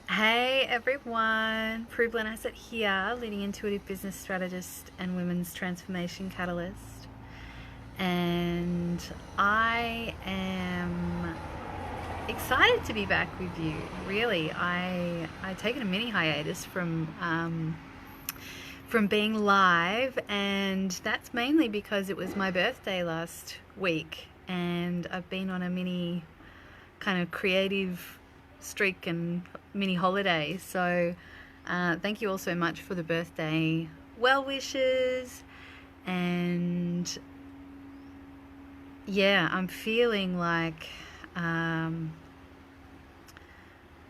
Hey everyone, Proven Asset here, leading intuitive business strategist and women's transformation catalyst. And I am excited to be back with you. Really, I taken a mini hiatus from being live, and that's mainly because it was my birthday last week, and I've been on a mini kind of creative streak and mini holiday. So thank you all so much for the birthday well wishes. And yeah, I'm feeling like I'm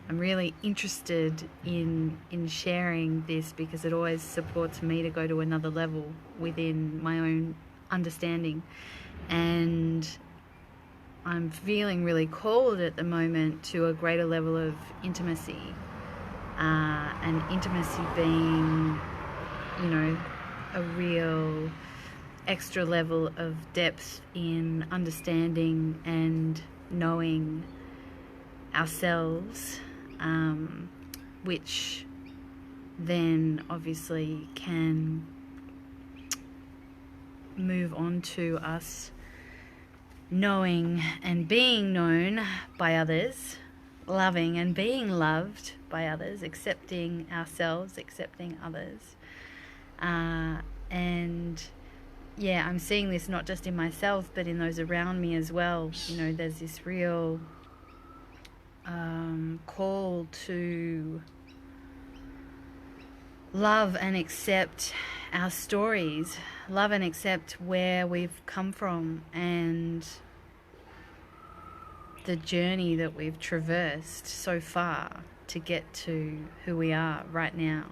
really interested in sharing this, because it always supports me to go to another level within my own understanding. And I'm feeling really called at the moment to a greater level of intimacy, and intimacy being, a real extra level of depth in understanding and knowing ourselves, which then obviously can move on to us knowing and being known by others, loving and being loved by others, accepting ourselves, accepting others. And yeah, I'm seeing this not just in myself, but in those around me as well. There's this real call to love and accept our stories, love and accept where we've come from and the journey that we've traversed so far to get to who we are right now.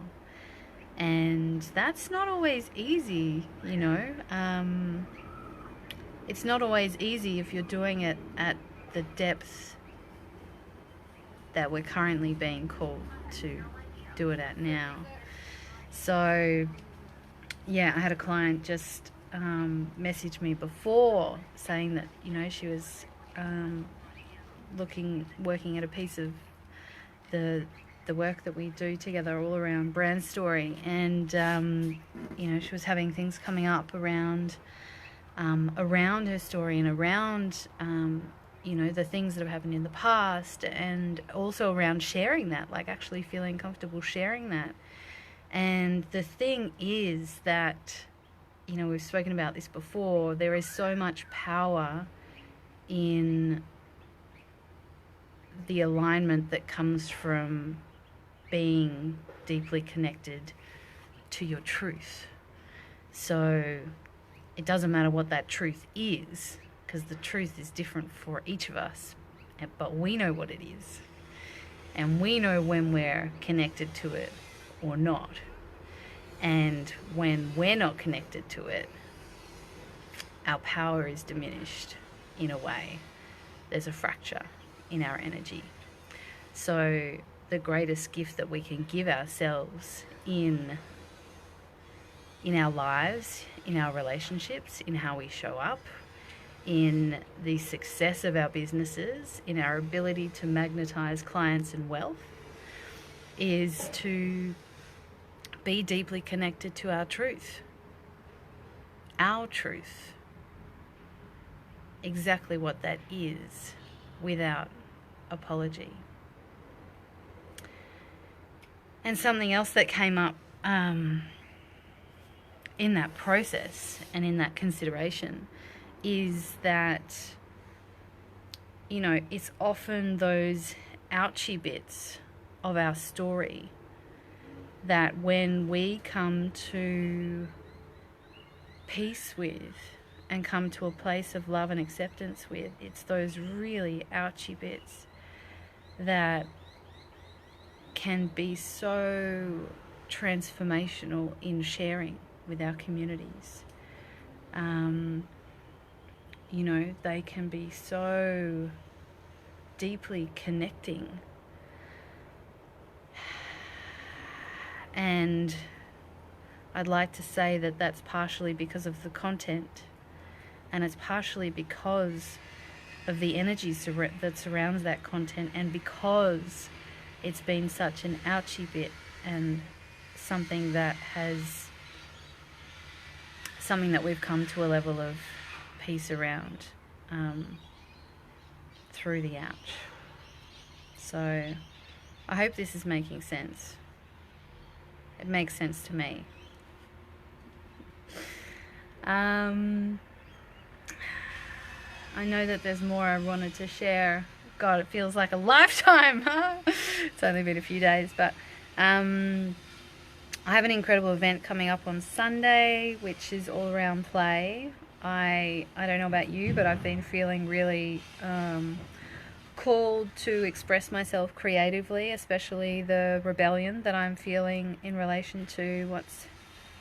And that's not always easy, it's not always easy if you're doing it at the depth that we're currently being called to do it at now. So yeah, I had a client just message me before saying that, she was working at a piece of the work that we do together all around brand story. And, she was having things coming up around her story and around, the things that have happened in the past, and also around sharing that, like actually feeling comfortable sharing that. And the thing is that, we've spoken about this before, there is so much power in the alignment that comes from being deeply connected to your truth. So it doesn't matter what that truth is, because the truth is different for each of us, but we know what it is, and we know when we're connected to it or not. And when we're not connected to it, our power is diminished in a way. There's a fracture in our energy. So the greatest gift that we can give ourselves in our lives, in our relationships, in how we show up, in the success of our businesses, in our ability to magnetize clients and wealth, is to be deeply connected to our truth. Our truth. Exactly what that is, without apology. And something else that came up in that process and in that consideration is that, it's often those ouchy bits of our story that when we come to peace with and come to a place of love and acceptance with, it's those really ouchy bits that can be so transformational in sharing with our communities. They can be so deeply connecting. And I'd like to say that that's partially because of the content, and it's partially because of the energy that surrounds that content, and because it's been such an ouchy bit, and something that we've come to a level of peace around through the ouch. So I hope this is making sense. It makes sense to me. I know that there's more I wanted to share. God, it feels like a lifetime. It's only been a few days, but I have an incredible event coming up on Sunday, which is all around play. I don't know about you, but I've been feeling really called to express myself creatively, especially the rebellion that I'm feeling in relation to what's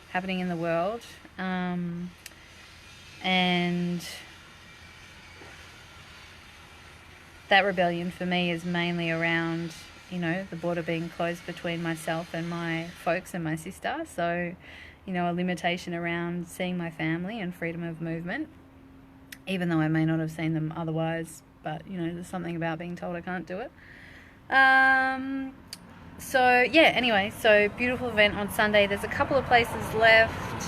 happening in the world. And that rebellion for me is mainly around, the border being closed between myself and my folks and my sister. So, a limitation around seeing my family and freedom of movement, even though I may not have seen them otherwise. But, there's something about being told I can't do it. So beautiful event on Sunday. There's a couple of places left.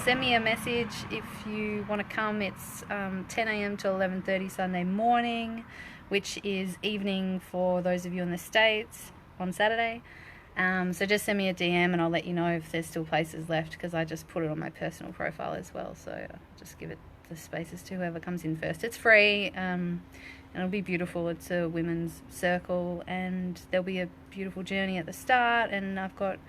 Send me a message if you want to come. It's 10 a.m. to 11:30 Sunday morning, which is evening for those of you in the States on Saturday. So just send me a DM and I'll let you know if there's still places left, because I just put it on my personal profile as well. So I'll just give it the spaces to whoever comes in first. It's free, and it'll be beautiful. It's a women's circle, and there'll be a beautiful journey at the start. And I've got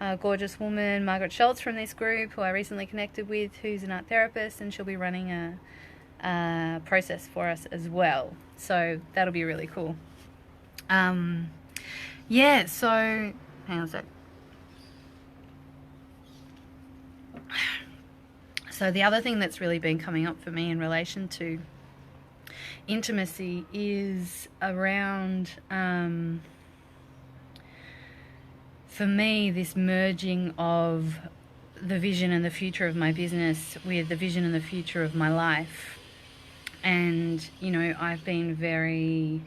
a gorgeous woman, Margaret Schultz, from this group, who I recently connected with, who's an art therapist, and she'll be running a process for us as well. So that'll be really cool. So hang on a sec. So the other thing that's really been coming up for me in relation to intimacy is around, for me, this merging of the vision and the future of my business with the vision and the future of my life. And, I've been very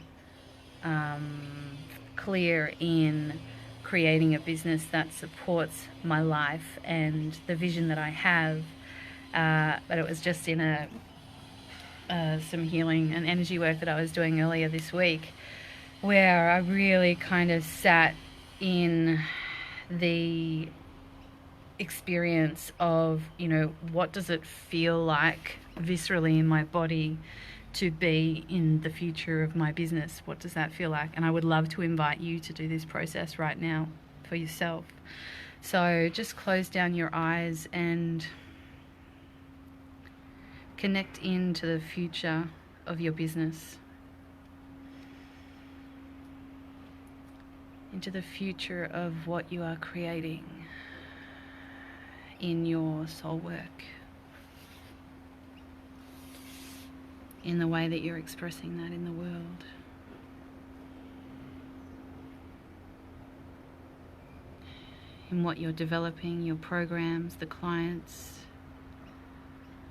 clear in creating a business that supports my life and the vision that I have. But it was just in some healing and energy work that I was doing earlier this week, where I really kind of sat in the experience of, what does it feel like viscerally in my body to be in the future of my business? What does that feel like? And I would love to invite you to do this process right now for yourself. So just close down your eyes and connect into the future of your business, into the future of what you are creating in your soul work, in the way that you're expressing that in the world. In what you're developing, your programs, the clients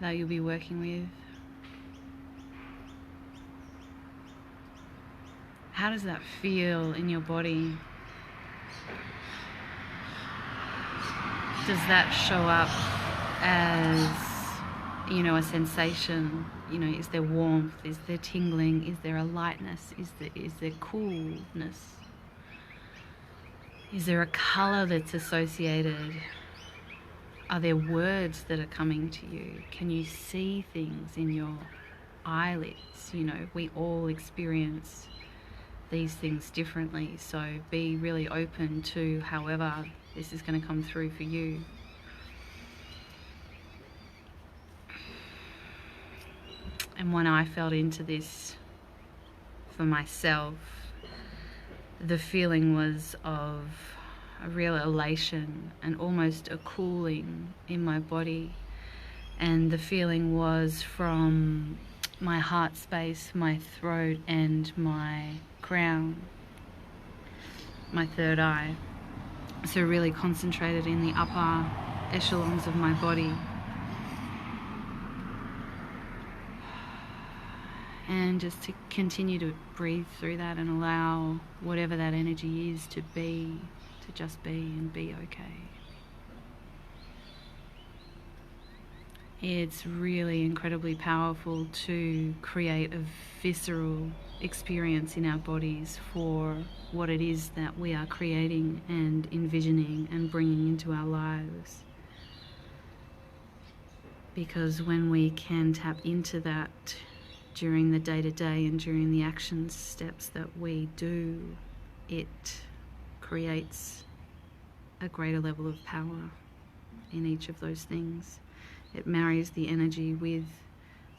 that you'll be working with. How does that feel in your body? Does that show up as, a sensation? Is there warmth? Is there tingling? Is there a lightness? Is there coolness? Is there a color that's associated? Are there words that are coming to you? Can you see things in your eyelids? We all experience these things differently, so be really open to however this is going to come through for you. And when I felt into this for myself, the feeling was of a real elation and almost a cooling in my body. And the feeling was from my heart space, my throat, and my crown, my third eye. So really concentrated in the upper echelons of my body. And just to continue to breathe through that and allow whatever that energy is to just be and be okay. It's really incredibly powerful to create a visceral experience in our bodies for what it is that we are creating and envisioning and bringing into our lives. Because when we can tap into that during the day-to-day and during the action steps that we do, it creates a greater level of power in each of those things. It marries the energy with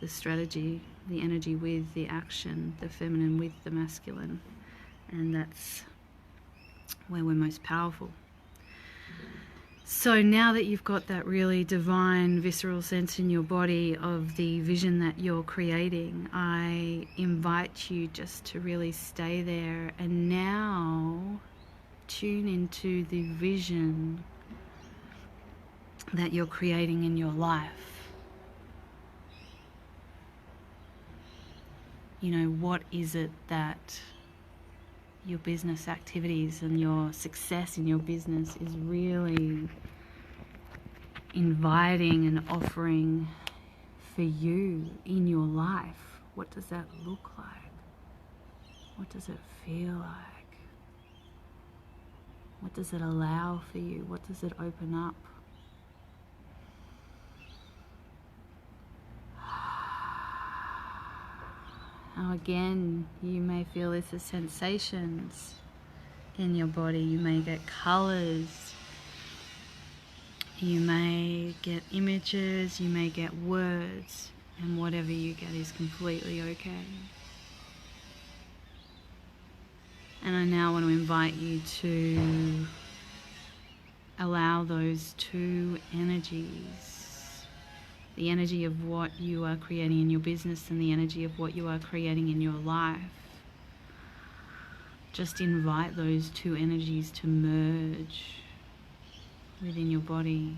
the strategy, the energy with the action, the feminine with the masculine, and that's where we're most powerful. So now that you've got that really divine, visceral sense in your body of the vision that you're creating, I invite you just to really stay there and now tune into the vision that you're creating in your life. You know, what is it that your business activities and your success in your business is really inviting and offering for you in your life? What does that look like? What does it feel like? What does it allow for you? What does it open up? Now again, you may feel this as sensations in your body. You may get colors. You may get images. You may get words. And whatever you get is completely okay. And I now want to invite you to allow those two energies, the energy of what you are creating in your business and the energy of what you are creating in your life. Just invite those two energies to merge within your body.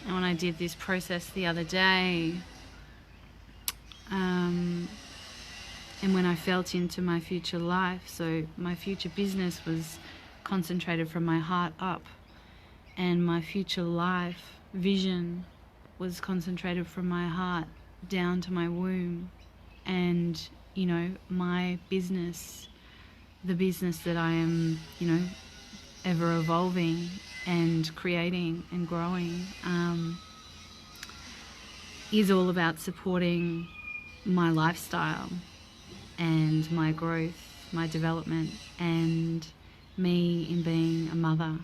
And when I did this process the other day, and when I felt into my future life, so my future business was concentrated from my heart up, and my future life vision was concentrated from my heart down to my womb. And, you know, my business, the business that I am, you know, ever evolving and creating and growing, is all about supporting my lifestyle and my growth, my development, and me in being a mother.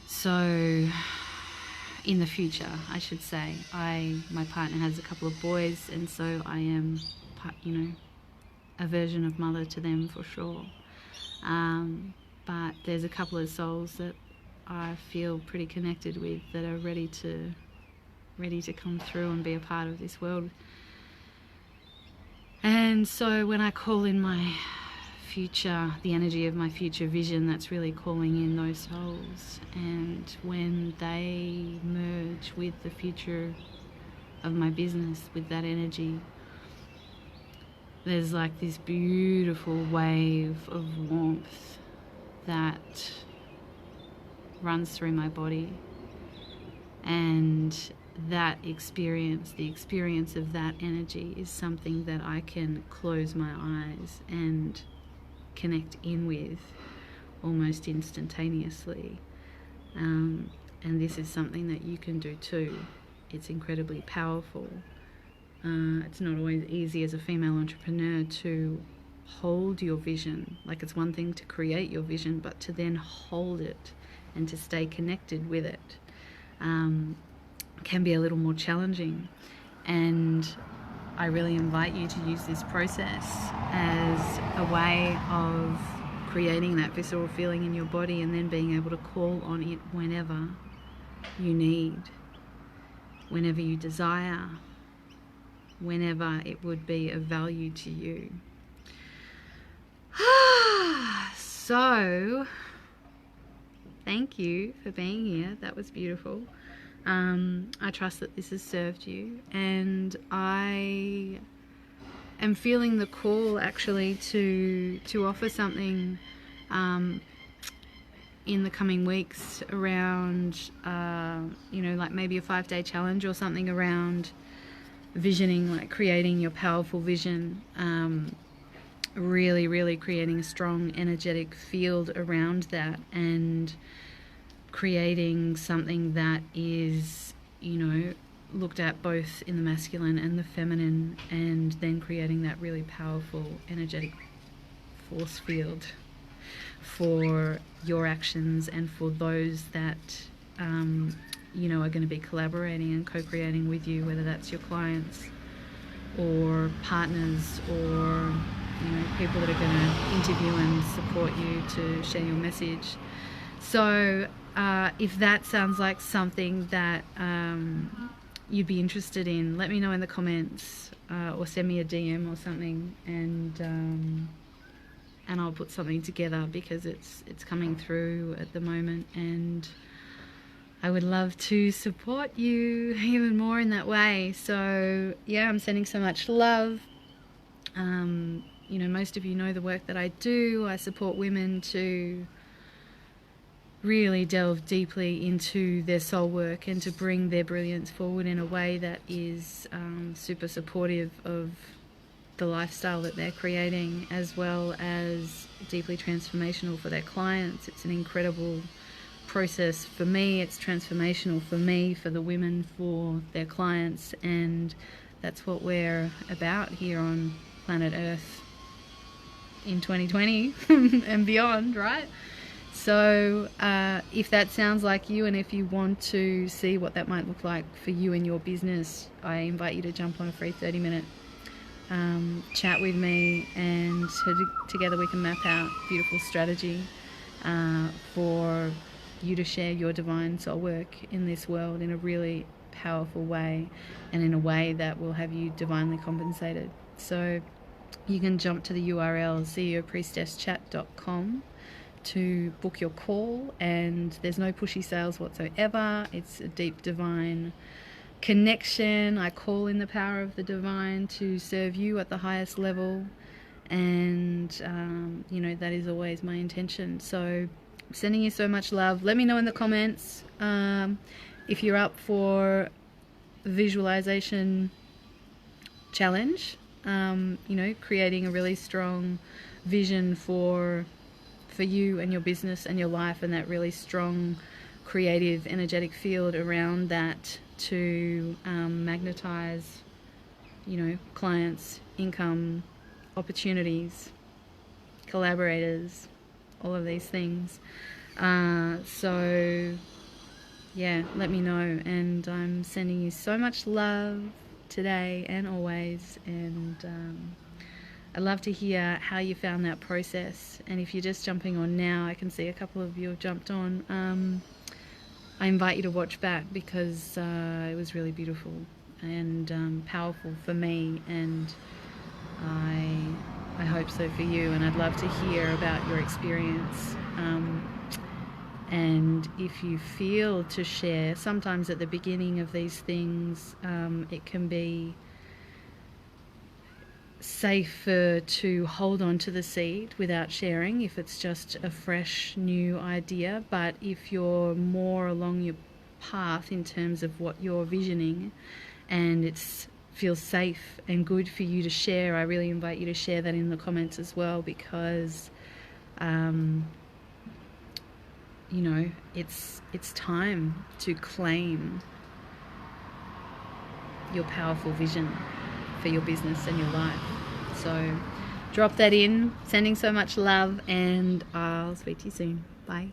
So in the future, I should say, my partner has a couple of boys, and so I am, you know, a version of mother to them for sure. But there's a couple of souls that I feel pretty connected with that are ready to come through and be a part of this world. And so when I call in my future, the energy of my future vision, that's really calling in those souls. And when they merge with the future of my business, with that energy, there's like this beautiful wave of warmth that runs through my body. And that experience, the experience of that energy, is something that I can close my eyes and connect in with almost instantaneously. And this is something that you can do too. It's incredibly powerful. It's not always easy as a female entrepreneur to hold your vision. Like, it's one thing to create your vision, but to then hold it and to stay connected with it can be a little more challenging. And I really invite you to use this process as a way of creating that visceral feeling in your body and then being able to call on it whenever you need, whenever you desire, whenever it would be of value to you. So, thank you for being here. That was beautiful. I trust that this has served you, and I am feeling the call actually to offer something in the coming weeks around, like maybe a 5-day challenge or something around visioning, like creating your powerful vision, really creating a strong energetic field around that, and creating something that is, looked at both in the masculine and the feminine, and then creating that really powerful energetic force field for your actions and for those that are going to be collaborating and co-creating with you, whether that's your clients or partners or people that are going to interview and support you to share your message. So if that sounds like something that you'd be interested in, let me know in the comments, or send me a DM or something, and I'll put something together, because it's coming through at the moment, and I would love to support you even more in that way. So yeah, I'm sending so much love. Most of you know the work that I do. I support women to really delve deeply into their soul work and to bring their brilliance forward in a way that is super supportive of the lifestyle that they're creating, as well as deeply transformational for their clients. It's an incredible process for me. It's transformational for me, for the women, for their clients, and that's what we're about here on planet Earth in 2020 and beyond, right? So if that sounds like you, and if you want to see what that might look like for you and your business, I invite you to jump on a free 30-minute chat with me, and together we can map out a beautiful strategy for you to share your divine soul work in this world in a really powerful way, and in a way that will have you divinely compensated. So you can jump to the URL ceopriestesschat.com to book your call, and there's no pushy sales whatsoever. It's a deep divine connection. I call in the power of the divine to serve you at the highest level, and that is always my intention. So I'm sending you so much love. Let me know in the comments if you're up for visualization challenge, creating a really strong vision for you and your business and your life, and that really strong creative energetic field around that to magnetize clients, income, opportunities, collaborators, all of these things. So yeah, let me know, and I'm sending you so much love today and always, and I'd love to hear how you found that process. And if you're just jumping on now, I can see a couple of you have jumped on. I invite you to watch back, because it was really beautiful and powerful for me, and I hope so for you, and I'd love to hear about your experience. And if you feel to share, sometimes at the beginning of these things, it can be safer to hold on to the seed without sharing if it's just a fresh new idea. But if you're more along your path in terms of what you're visioning, and it feels safe and good for you to share, I really invite you to share that in the comments as well, because it's time to claim your powerful vision for your business and your life. So drop that in. Sending so much love, and I'll speak to you soon. Bye.